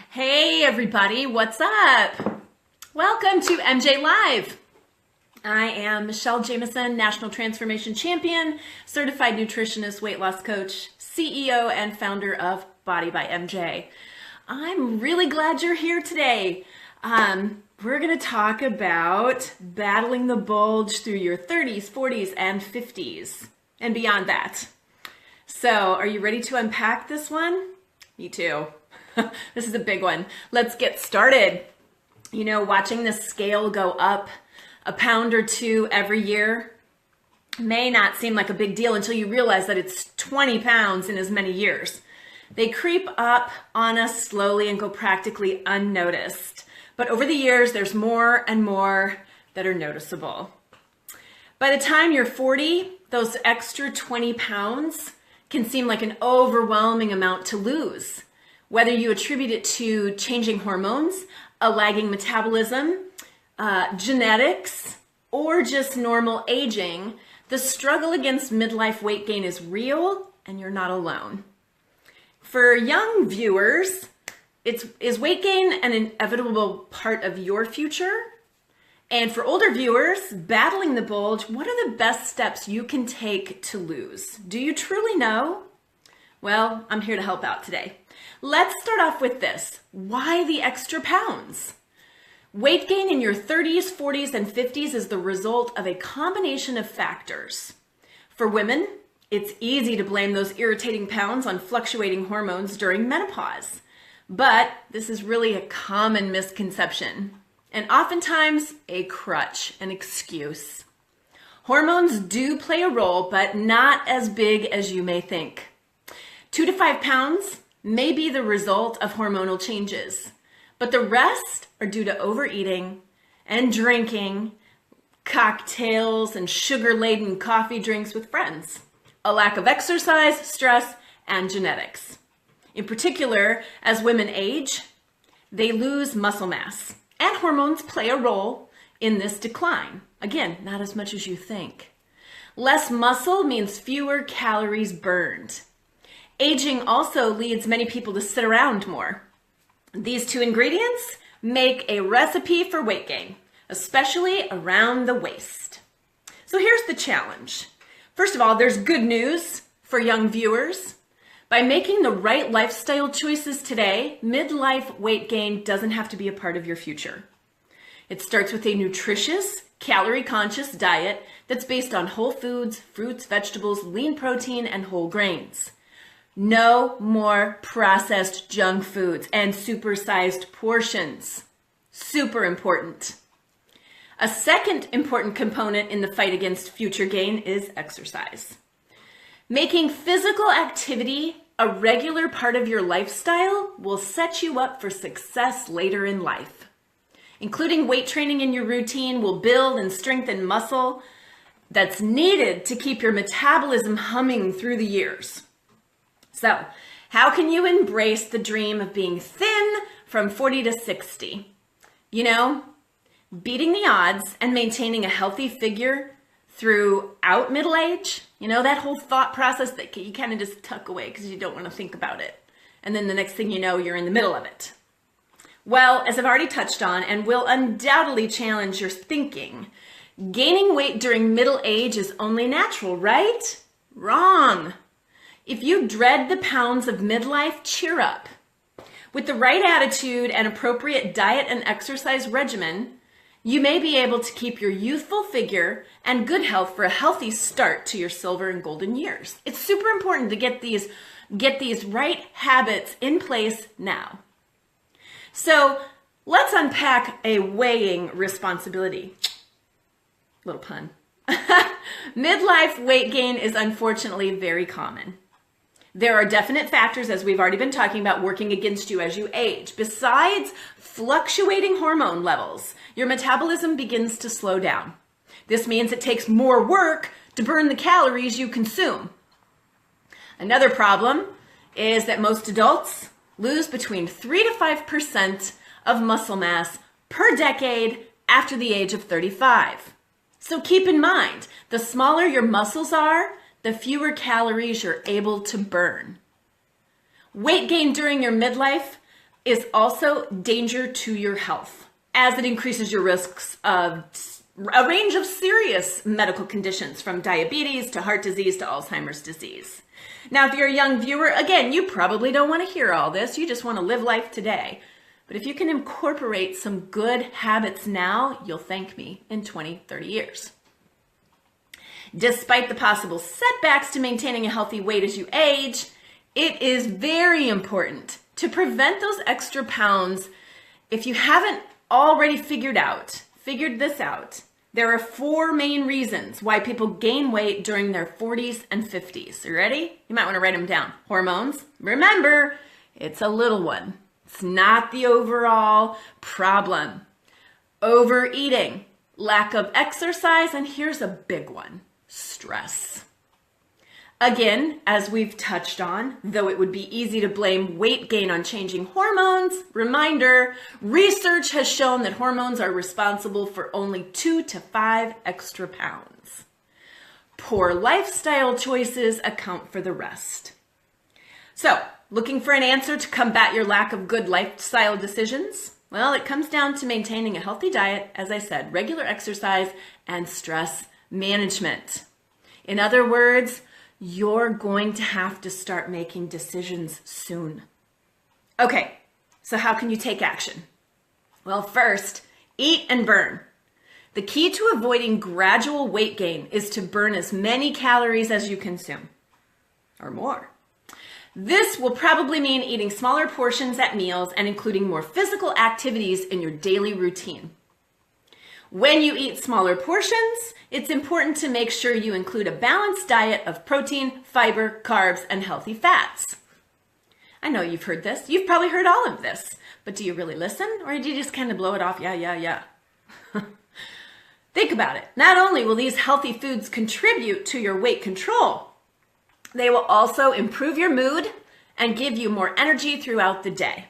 Hey everybody, what's up? Welcome to MJ Live. I am Michelle Jamison, National Transformation Champion, Certified Nutritionist, Weight Loss Coach, CEO and founder of Body by MJ. I'm really glad you're here today. We're going to talk about battling the bulge through your 30s, 40s, and 50s, and beyond that. So, are you ready to unpack this one? Me too. This is a big one. Let's get started. You know, watching the scale go up a pound or two every year may not seem like a big deal until you realize that it's 20 pounds in as many years. They creep up on us slowly and go practically unnoticed. But over the years, there's more and more that are noticeable. By the time you're 40, those extra 20 pounds can seem like an overwhelming amount to lose. Whether you attribute it to changing hormones, a lagging metabolism, genetics, or just normal aging, the struggle against midlife weight gain is real and you're not alone. For young viewers, is weight gain an inevitable part of your future? And for older viewers, battling the bulge, what are the best steps you can take to lose? Do you truly know? Well, I'm here to help out today. Let's start off with this. Why the extra pounds? Weight gain in your 30s, 40s, and 50s is the result of a combination of factors. For women, it's easy to blame those irritating pounds on fluctuating hormones during menopause. But this is really a common misconception, and oftentimes a crutch, an excuse. Hormones do play a role, but not as big as you may think. 2 to 5 pounds may be the result of hormonal changes, but the rest are due to overeating and drinking, cocktails and sugar-laden coffee drinks with friends, a lack of exercise, stress, and genetics. In particular, as women age, they lose muscle mass, and hormones play a role in this decline. Again, not as much as you think. Less muscle means fewer calories burned. Aging also leads many people to sit around more. These two ingredients make a recipe for weight gain, especially around the waist. So here's the challenge. First of all, there's good news for young viewers. By making the right lifestyle choices today, midlife weight gain doesn't have to be a part of your future. It starts with a nutritious, calorie-conscious diet that's based on whole foods, fruits, vegetables, lean protein, and whole grains. No more processed junk foods and supersized portions. Super important. A second important component in the fight against future gain is exercise. Making physical activity a regular part of your lifestyle will set you up for success later in life. Including weight training in your routine will build and strengthen muscle that's needed to keep your metabolism humming through the years. So, how can you embrace the dream of being thin from 40 to 60? You know, beating the odds and maintaining a healthy figure throughout middle age, you know, that whole thought process that you kind of just tuck away because you don't want to think about it. And then the next thing you know, you're in the middle of it. Well, as I've already touched on and will undoubtedly challenge your thinking, gaining weight during middle age is only natural, right? Wrong. If you dread the pounds of midlife, cheer up. With the right attitude and appropriate diet and exercise regimen, you may be able to keep your youthful figure and good health for a healthy start to your silver and golden years. It's super important to get these right habits in place now. So let's unpack a weighing responsibility. Little pun. Midlife weight gain is unfortunately very common. There are definite factors, as we've already been talking about, working against you as you age. Besides fluctuating hormone levels, your metabolism begins to slow down. This means it takes more work to burn the calories you consume. Another problem is that most adults lose between 3 to 5% of muscle mass per decade after the age of 35. So keep in mind, the smaller your muscles are, the fewer calories you're able to burn. Weight gain during your midlife is also danger to your health, as it increases your risks of a range of serious medical conditions, from diabetes to heart disease to Alzheimer's disease. Now, if you're a young viewer, again, you probably don't want to hear all this. You just want to live life today. But if you can incorporate some good habits now, you'll thank me in 20, 30 years. Despite the possible setbacks to maintaining a healthy weight as you age, it is very important to prevent those extra pounds. If you haven't already figured this out, there are 4 main reasons why people gain weight during their 40s and 50s. You ready? You might want to write them down. Hormones. Remember, it's a little one. It's not the overall problem. Overeating, lack of exercise, and here's a big one, stress. Again, as we've touched on, though it would be easy to blame weight gain on changing hormones, reminder, research has shown that hormones are responsible for only 2 to 5 extra pounds. Poor lifestyle choices account for the rest. So, looking for an answer to combat your lack of good lifestyle decisions? Well, it comes down to maintaining a healthy diet, as I said, regular exercise, and stress management. In other words, you're going to have to start making decisions soon. Okay, so how can you take action? Well, first, eat and burn. The key to avoiding gradual weight gain is to burn as many calories as you consume, or more. This will probably mean eating smaller portions at meals and including more physical activities in your daily routine. When you eat smaller portions, it's important to make sure you include a balanced diet of protein, fiber, carbs, and healthy fats. I know you've heard this. You've probably heard all of this, but do you really listen, or do you just kind of blow it off? Yeah. Think about it. Not only will these healthy foods contribute to your weight control, they will also improve your mood and give you more energy throughout the day.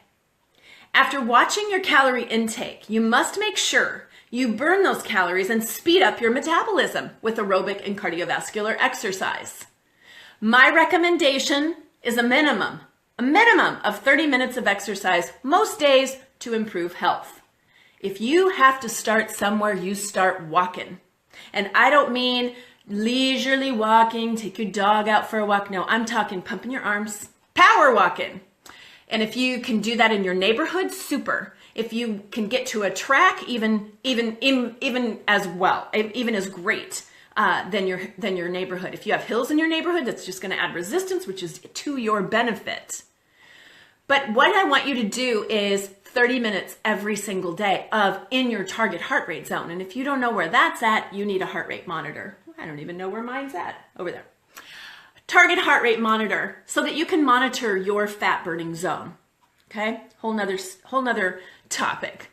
After watching your calorie intake, you must make sure you burn those calories and speed up your metabolism with aerobic and cardiovascular exercise. My recommendation is a minimum of 30 minutes of exercise most days to improve health. If you have to start somewhere, you start walking. And I don't mean leisurely walking, take your dog out for a walk. No, I'm talking pumping your arms, power walking. And if you can do that in your neighborhood, super. If you can get to a track, even as well, even as great than your neighborhood. If you have hills in your neighborhood, that's just going to add resistance, which is to your benefit. But what I want you to do is 30 minutes every single day in your target heart rate zone. And if you don't know where that's at, you need a heart rate monitor. I don't even know where mine's at. Over there. Target heart rate monitor, so that you can monitor your fat burning zone. Okay? Whole nother topic.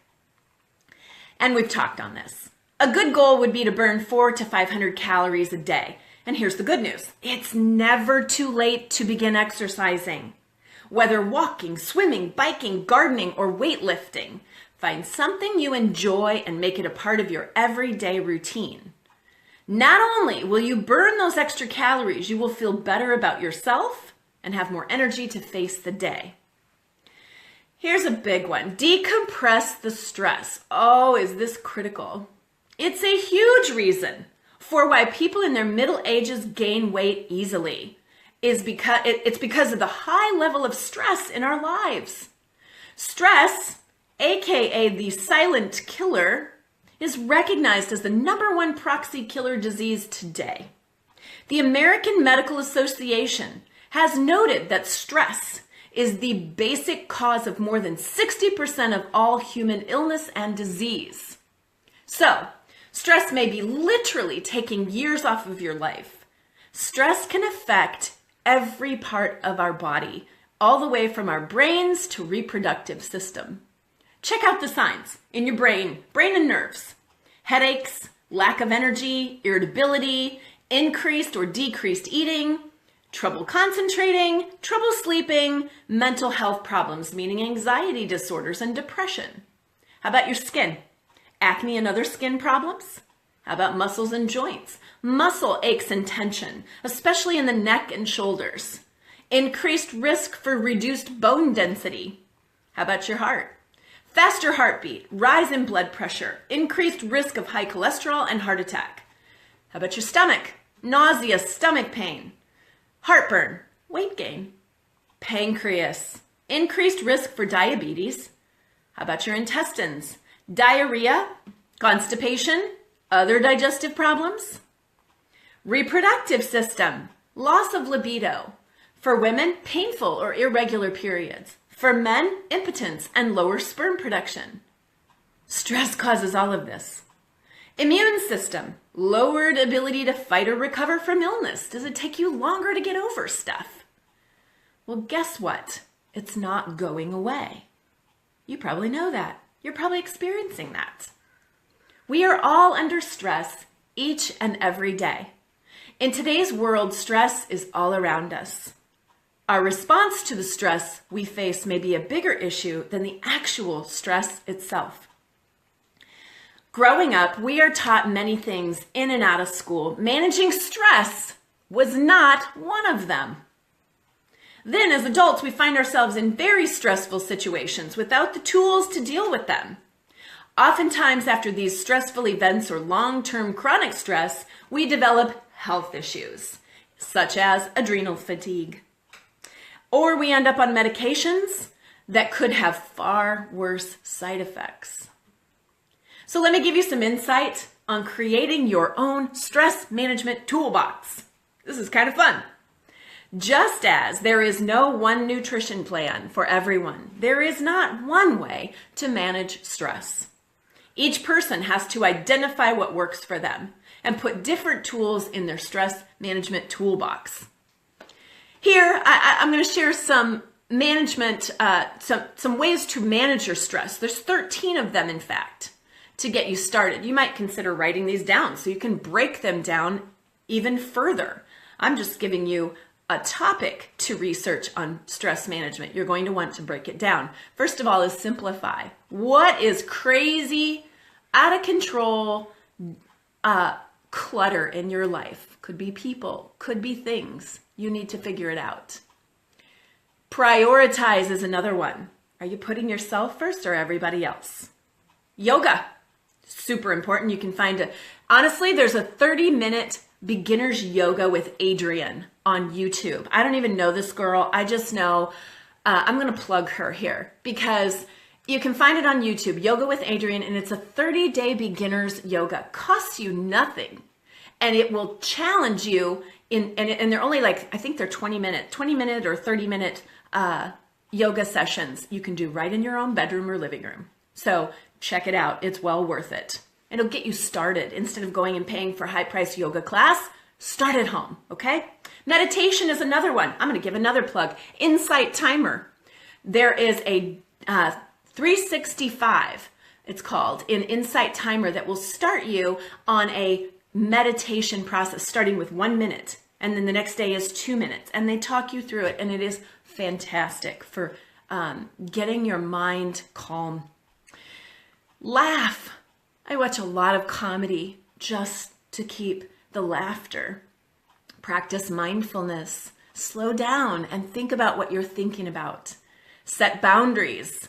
And we've talked on this. A good goal would be to burn 400 to 500 calories a day. And here's the good news. It's never too late to begin exercising. Whether walking, swimming, biking, gardening, or weightlifting, find something you enjoy and make it a part of your everyday routine. Not only will you burn those extra calories, you will feel better about yourself and have more energy to face the day. Here's a big one. Decompress the stress. Oh, is this critical? It's a huge reason for why people in their middle ages gain weight easily. It's because of the high level of stress in our lives. Stress, aka the silent killer, is recognized as the #1 proxy killer disease today. The American Medical Association has noted that stress is the basic cause of more than 60% of all human illness and disease. So, stress may be literally taking years off of your life. Stress can affect every part of our body, all the way from our brains to reproductive system. Check out the signs in your brain and nerves. Headaches, lack of energy, irritability, increased or decreased eating, trouble concentrating, trouble sleeping, mental health problems, meaning anxiety disorders and depression. How about your skin? Acne and other skin problems? How about muscles and joints? Muscle aches and tension, especially in the neck and shoulders. Increased risk for reduced bone density. How about your heart? Faster heartbeat, rise in blood pressure, increased risk of high cholesterol and heart attack. How about your stomach? Nausea, stomach pain, heartburn, weight gain. Pancreas, increased risk for diabetes. How about your intestines? Diarrhea, constipation, other digestive problems. Reproductive system, loss of libido. For women, painful or irregular periods. For men, impotence and lower sperm production. Stress causes all of this. Immune system, lowered ability to fight or recover from illness. Does it take you longer to get over stuff? Well, guess what? It's not going away. You probably know that. You're probably experiencing that. We are all under stress each and every day. In today's world, stress is all around us. Our response to the stress we face may be a bigger issue than the actual stress itself. Growing up, we are taught many things in and out of school. Managing stress was not one of them. Then as adults, we find ourselves in very stressful situations without the tools to deal with them. Oftentimes after these stressful events or long-term chronic stress, we develop health issues, such as adrenal fatigue. Or we end up on medications that could have far worse side effects. So let me give you some insight on creating your own stress management toolbox. This is kind of fun. Just as there is no one nutrition plan for everyone, there is not one way to manage stress. Each person has to identify what works for them and put different tools in their stress management toolbox. Here, I'm going to share some management, some ways to manage your stress. There's 13 of them, in fact, to get you started. You might consider writing these down so you can break them down even further. I'm just giving you a topic to research on stress management. You're going to want to break it down. First of all is simplify. What is crazy, out of control, clutter in your life? Could be people, could be things. You need to figure it out. Prioritize is another one. Are you putting yourself first or everybody else? Yoga, super important. You can find honestly, there's a 30-minute beginner's yoga with Adrienne on YouTube. I don't even know this girl. I just know, I'm going to plug her here because you can find it on YouTube, Yoga with Adrienne, and it's a 30-day beginner's yoga. Costs you nothing. And it will challenge you and they're only like, I think they're 20 minute or 30-minute yoga sessions you can do right in your own bedroom or living room. So check it out. It's well worth it. It'll get you started. Instead of going and paying for a high-priced yoga class, start at home, okay? Meditation is another one. I'm going to give another plug. Insight Timer. There is a 365, it's called, in Insight Timer that will start you on a meditation process starting with 1 minute. And then the next day is 2 minutes. And they talk you through it. And it is fantastic for getting your mind calm. Laugh. I watch a lot of comedy just to keep the laughter. Practice mindfulness. Slow down and think about what you're thinking about. Set boundaries.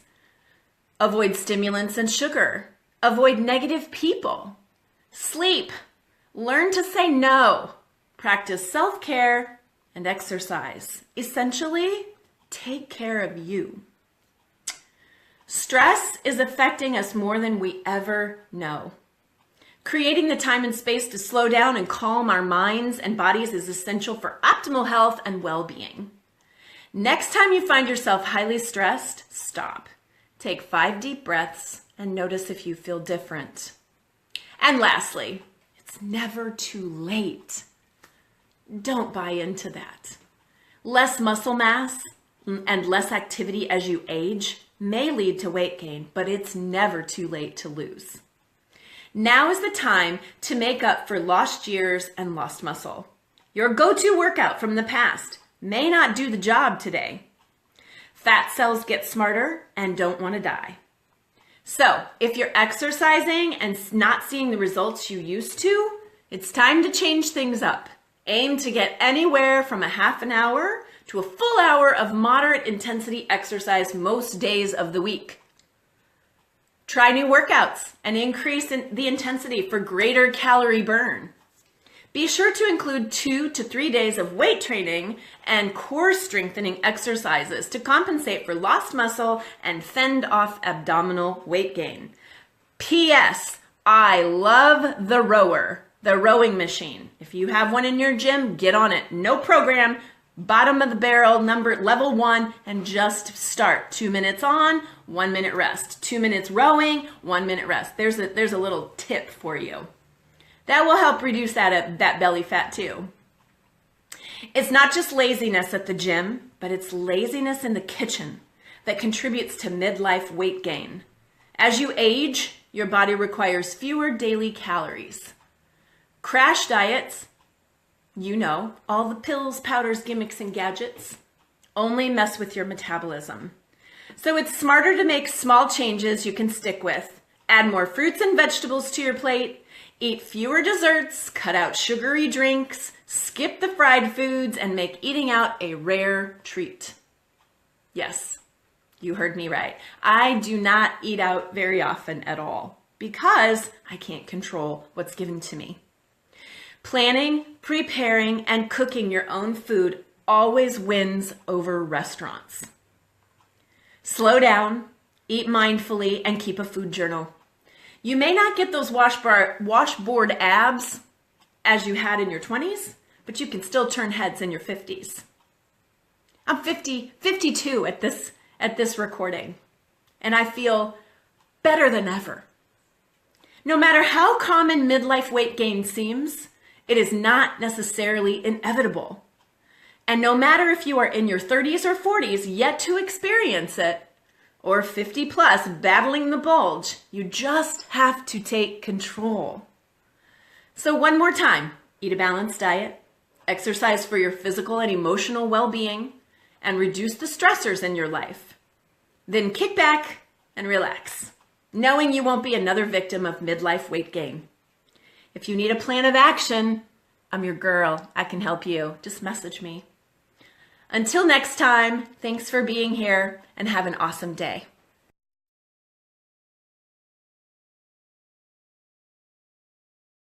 Avoid stimulants and sugar. Avoid negative people. Sleep. Learn to say no. Practice self-care and exercise. Essentially, take care of you. Stress is affecting us more than we ever know. Creating the time and space to slow down and calm our minds and bodies is essential for optimal health and well-being. Next time you find yourself highly stressed, stop. Take 5 deep breaths and notice if you feel different. And lastly, it's never too late. Don't buy into that. Less muscle mass and less activity as you age may lead to weight gain, but it's never too late to lose. Now is the time to make up for lost years and lost muscle. Your go-to workout from the past may not do the job today. Fat cells get smarter and don't want to die. So if you're exercising and not seeing the results you used to, it's time to change things up. Aim to get anywhere from a half an hour to a full hour of moderate intensity exercise most days of the week. Try new workouts and increase the intensity for greater calorie burn. Be sure to include 2 to 3 days of weight training and core strengthening exercises to compensate for lost muscle and fend off abdominal weight gain. P.S. I love the rower, the rowing machine. If you have one in your gym, get on it. No program, bottom of the barrel, level 1, and just start. 2 minutes on, 1 minute rest. 2 minutes rowing, 1 minute rest. There's a little tip for you. That will help reduce that belly fat too. It's not just laziness at the gym, but it's laziness in the kitchen that contributes to midlife weight gain. As you age, your body requires fewer daily calories. Crash diets, you know, all the pills, powders, gimmicks, and gadgets, only mess with your metabolism. So it's smarter to make small changes you can stick with. Add more fruits and vegetables to your plate. Eat fewer desserts, cut out sugary drinks, skip the fried foods, and make eating out a rare treat. Yes, you heard me right. I do not eat out very often at all because I can't control what's given to me. Planning, preparing, and cooking your own food always wins over restaurants. Slow down, eat mindfully, and keep a food journal. You may not get those washboard abs as you had in your 20s, but you can still turn heads in your 50s. I'm 52 at this recording, and I feel better than ever. No matter how common midlife weight gain seems, it is not necessarily inevitable. And no matter if you are in your 30s or 40s yet to experience it, or 50 plus battling the bulge, you just have to take control. So one more time, eat a balanced diet, exercise for your physical and emotional well-being, and reduce the stressors in your life. Then kick back and relax, knowing you won't be another victim of midlife weight gain. If you need a plan of action, I'm your girl. I can help you. Just message me. Until next time, thanks for being here and have an awesome day.